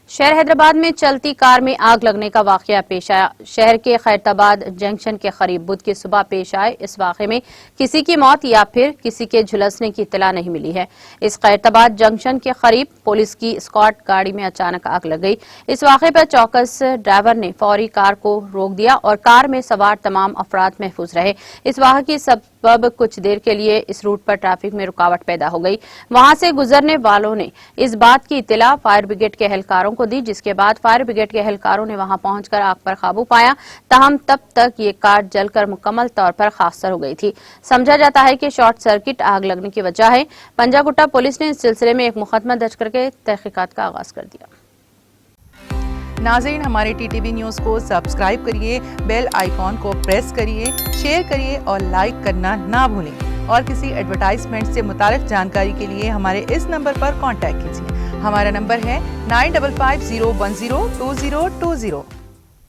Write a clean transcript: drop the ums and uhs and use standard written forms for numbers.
شہر حیدرآباد میں چلتی کار میں آگ لگنے کا واقعہ پیش آیا۔ شہر کے خیرتآباد جنکشن کے قریب بدھ کی صبح پیش آئے اس واقعے میں کسی کی موت یا پھر کسی کے جھلسنے کی اطلاع نہیں ملی ہے۔ اس خیرتآباد جنکشن کے قریب پولیس کی اسکواڈ گاڑی میں اچانک آگ لگ گئی۔ اس واقعے پر چوکس ڈرائیور نے فوری کار کو روک دیا اور کار میں سوار تمام افراد محفوظ رہے۔ اس واقعے کی سبب کچھ دیر کے لیے اس روٹ پر ٹریفک میں رکاوٹ پیدا ہو گئی۔ وہاں سے گزرنے والوں نے اس بات کی اطلاع فائر بریگیڈ کے اہلکاروں کو دی، جس کے بعد فائر بریگیڈ کے اہلکاروں نے وہاں پہنچ کر آگ پر قابو پایا۔ تاہم تب تک یہ کار جل کر مکمل طور پر خاکستر ہو گئی تھی۔ سمجھا جاتا ہے کہ شارٹ سرکٹ آگ لگنے کی وجہ ہے۔ پنجاگٹا پولیس نے اس سلسلے میں ایک مقدمہ درج کر کے تحقیقات کا آغاز کر دیا۔ ناظرین، ہمارے ٹی ٹی وی نیوز کو سبسکرائب کریے، بیل آئیکن کو پریس کریے، شیئر کریے اور لائک کرنا نہ بھولیں۔ اور کسی ایڈورٹائزمنٹ سے متعلق جانکاری کے لیے ہمارے اس نمبر پر کانٹیکٹ کیجیے۔ ہمارا نمبر ہے 9550102020۔